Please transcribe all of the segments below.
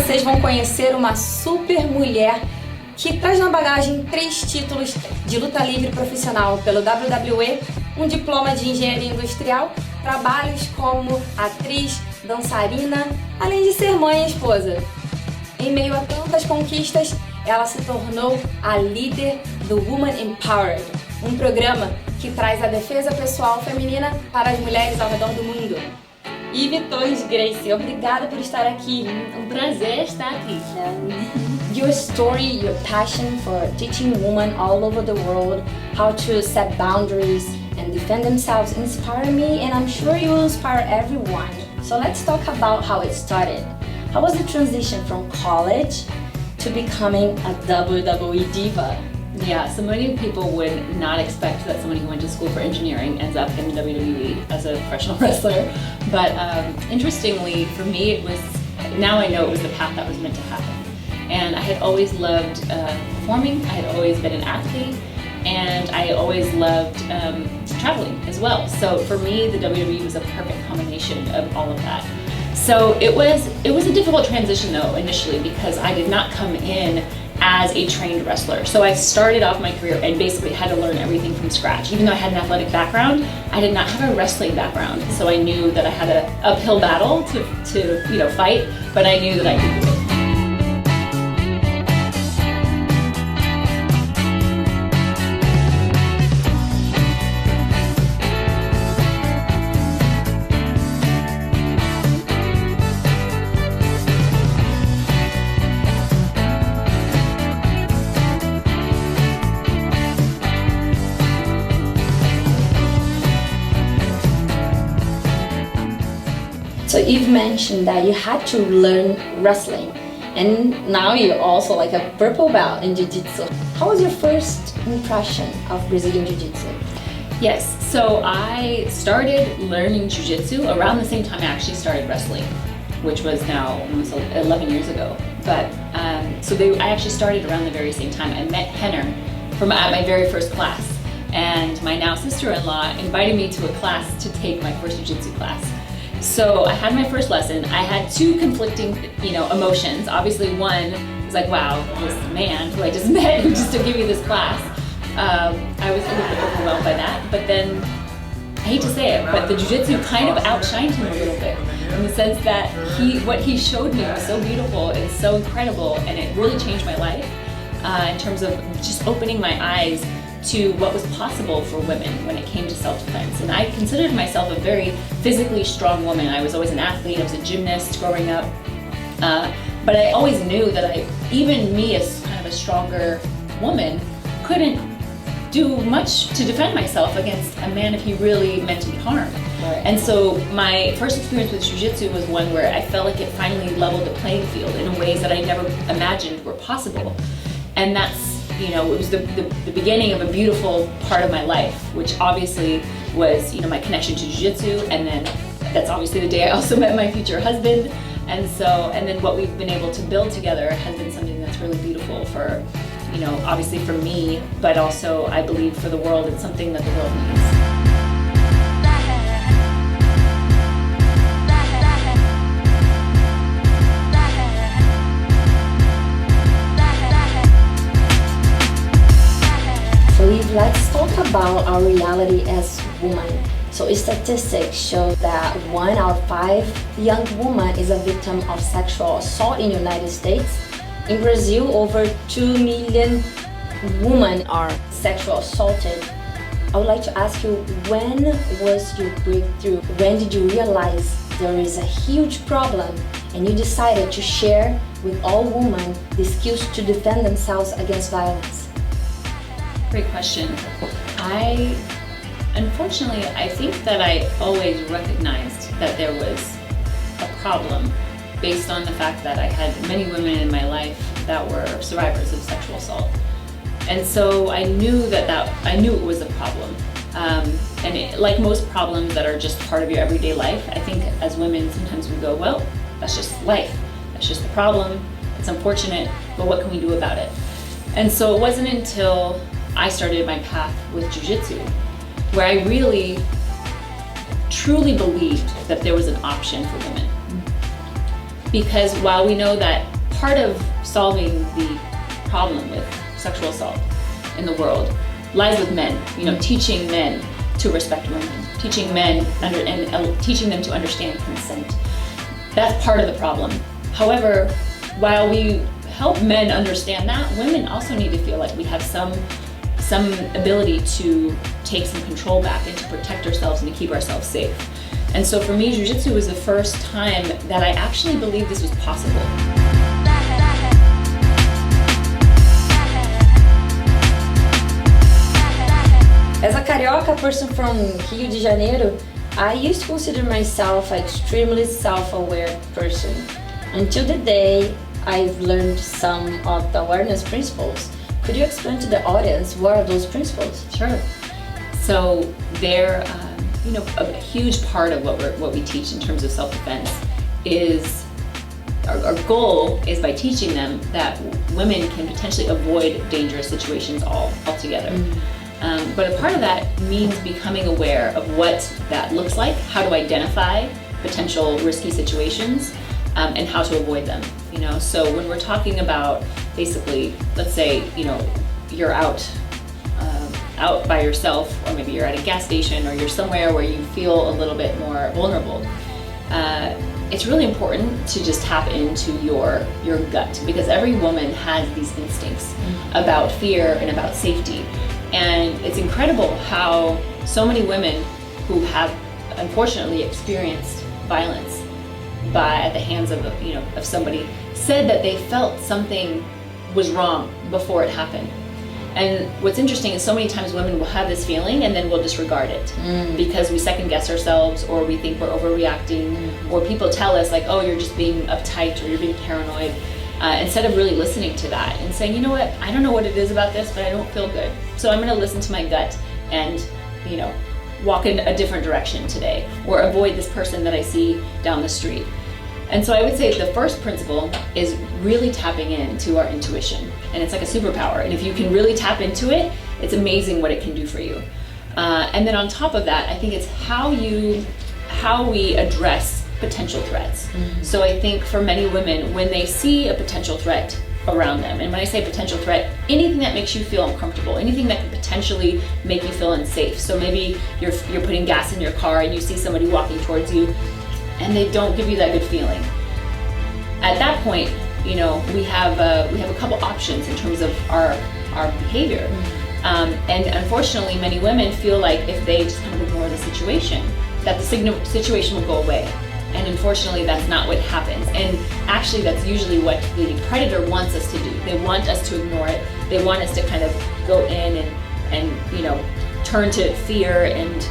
vocês vão conhecer uma super mulher que traz na bagagem 3 títulos de luta livre profissional pelo WWE, um diploma de engenharia industrial, trabalhos como atriz, dançarina, além de ser mãe e esposa. Em meio a tantas conquistas, ela se tornou a líder do Woman Empowered, um programa que traz a defesa pessoal feminina para as mulheres ao redor do mundo. Eve Torres Gracie, obrigada por estar aqui. Um prazer estar aqui. Your story, your passion for teaching women all over the world how to set boundaries and defend themselves inspire me, and I'm sure you will inspire everyone. So let's talk about how it started. How was the transition from college to becoming a WWE diva? Yeah, so many people would not expect that someone who went to school for engineering ends up in the WWE as a professional wrestler. But interestingly, for me, it was, now I know it was the path that was meant to happen. And I had always loved performing, I had always been an athlete, and I always loved traveling as well. So for me, the WWE was a perfect combination of all of that. So it was a difficult transition though, initially, because I did not come in as a trained wrestler. So I started off my career and basically had to learn everything from scratch. Even though I had an athletic background, I did not have a wrestling background. So I knew that I had an uphill battle to fight, but I knew that I could do it. So you've mentioned that you had to learn wrestling, and now you're also like a purple belt in Jiu-Jitsu. How was your first impression of Brazilian Jiu-Jitsu? Yes, so I started learning Jiu-Jitsu around the same time I actually started wrestling, which was now almost 11 years ago. But I actually started around the very same time. I met Henner at my very first class, and my now sister-in-law invited me to a class to take my first Jiu-Jitsu class. So I had my first lesson. I had 2 conflicting, emotions. Obviously, one was like, wow, this man who I just met who just to give me this class. I was a little bit overwhelmed by that. But then, I hate to say it, but the jiu-jitsu kind of outshined him a little bit in the sense that what he showed me was so beautiful and so incredible, and it really changed my life in terms of just opening my eyes to what was possible for women when it came to self-defense. And I considered myself a very physically strong woman. I was always an athlete, I was a gymnast growing up. But I always knew that even me as kind of a stronger woman couldn't do much to defend myself against a man if he really meant me harm. Right. And so my first experience with Jiu-Jitsu was one where I felt like it finally leveled the playing field in ways that I never imagined were possible. And that's, it was the beginning of a beautiful part of my life, which obviously was, my connection to Jiu-Jitsu, and then that's obviously the day I also met my future husband, and then what we've been able to build together has been something that's really beautiful for, obviously for me, but also I believe for the world. It's something that the world needs. Let's talk about our reality as women. So statistics show that 1 out of 5 young women is a victim of sexual assault in the United States. In Brazil, over 2 million women are sexually assaulted. I would like to ask you, when was your breakthrough? When did you realize there is a huge problem and you decided to share with all women the skills to defend themselves against violence? Great question. Unfortunately, I think that I always recognized that there was a problem based on the fact that I had many women in my life that were survivors of sexual assault. And so I knew it was a problem. Like most problems that are just part of your everyday life, I think as women sometimes we go, well, that's just life. That's just the problem. It's unfortunate, but what can we do about it? And so it wasn't until I started my path with Jiu-Jitsu where I really truly believed that there was an option for women. Because while we know that part of solving the problem with sexual assault in the world lies with men, teaching men to respect women, teaching men teaching them to understand consent. That's part of the problem. However, while we help men understand that, women also need to feel like we have some ability to take some control back and to protect ourselves and to keep ourselves safe. And so for me, Jiu-Jitsu was the first time that I actually believed this was possible. As a carioca person from Rio de Janeiro, I used to consider myself an extremely self-aware person until the day I've learned some of the awareness principles. Could you explain to the audience what are those principles? Sure. So they're, a huge part of what we teach in terms of self-defense is our goal is by teaching them that women can potentially avoid dangerous situations altogether. But a part of that means becoming aware of what that looks like, how to identify potential risky situations, and how to avoid them. So when we're talking about basically, let's say, you're out by yourself, or maybe you're at a gas station, or you're somewhere where you feel a little bit more vulnerable. It's really important to just tap into your gut, because every woman has these instincts about fear and about safety. And it's incredible how so many women who have unfortunately experienced violence at the hands of somebody said that they felt something was wrong before it happened. And what's interesting is so many times women will have this feeling and then we'll disregard it because we second guess ourselves, or we think we're overreacting, or people tell us like, oh, you're just being uptight or you're being paranoid, instead of really listening to that and saying, you know what, I don't know what it is about this, but I don't feel good. So I'm going to listen to my gut and, walk in a different direction today, or avoid this person that I see down the street. And so I would say the first principle is really tapping into our intuition. And it's like a superpower. And if you can really tap into it, it's amazing what it can do for you. And then on top of that, I think it's how we address potential threats. So I think for many women, when they see a potential threat around them, and when I say potential threat, anything that makes you feel uncomfortable, anything that could potentially make you feel unsafe. So maybe you're putting gas in your car and you see somebody walking towards you, and they don't give you that good feeling. At that point, we have a couple options in terms of our behavior. And unfortunately, many women feel like if they just kind of ignore the situation, that the situation will go away. And unfortunately, that's not what happens. And actually, that's usually what the predator wants us to do. They want us to ignore it. They want us to kind of go in and turn to fear and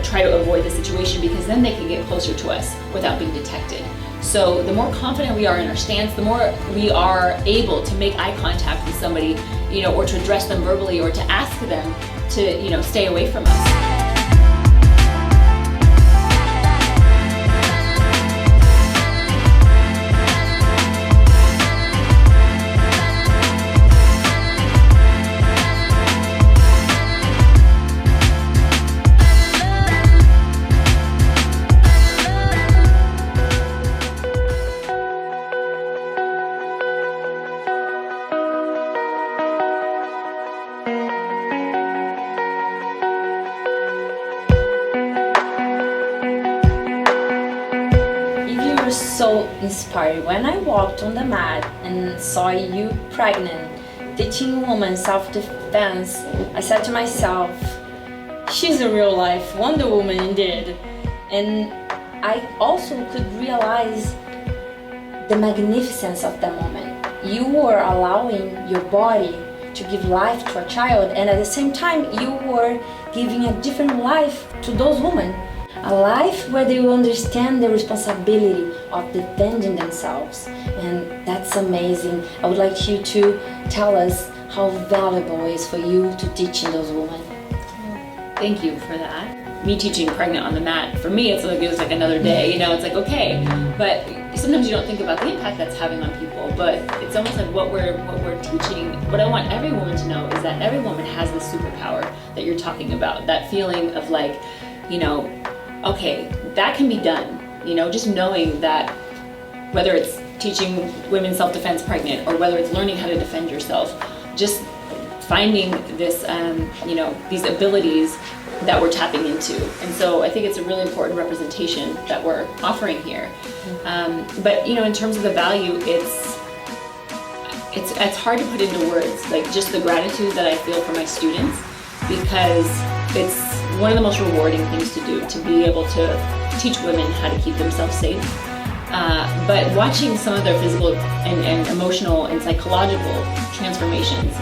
try to avoid the situation, because then they can get closer to us without being detected. So the more confident we are in our stance, the more we are able to make eye contact with somebody, or to address them verbally, or to ask them to, stay away from us. So inspired when I walked on the mat and saw you pregnant, teaching women self-defense. I said to myself, she's a real life Wonder Woman indeed. And I also could realize the magnificence of that moment. You were allowing your body to give life to a child, and at the same time you were giving a different life to those women. A life where they will understand the responsibility of defending themselves. And that's amazing. I would like you to tell us how valuable it is for you to teaching those women. Thank you for that. Me teaching pregnant on the mat, for me, it was like another day. It's like, okay, but sometimes you don't think about the impact that's having on people. But it's almost like what we're teaching. What I want every woman to know is that every woman has this superpower that you're talking about. That feeling of like, okay, that can be done. Just knowing that whether it's teaching women self-defense pregnant, or whether it's learning how to defend yourself, just finding this, these abilities that we're tapping into. And so I think it's a really important representation that we're offering here. But in terms of the value, it's hard to put into words, like just the gratitude that I feel for my students, because it's one of the most rewarding things to do, to be able to teach women how to keep themselves safe. But watching some of their physical and emotional and psychological transformations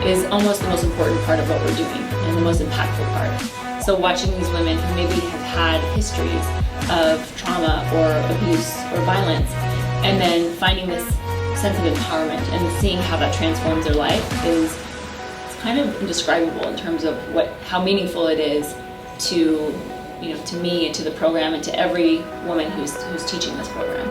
is almost the most important part of what we're doing, and the most impactful part. So watching these women who maybe have had histories of trauma or abuse or violence, and then finding this sense of empowerment and seeing how that transforms their life it's kind of indescribable in terms of how meaningful it is to me and to the program and to every woman who's teaching this program.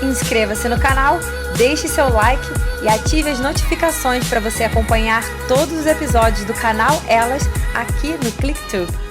Inscreva-se no canal, deixe seu like e ative as notificações para você acompanhar todos os episódios do canal Elas aqui no ClickTube.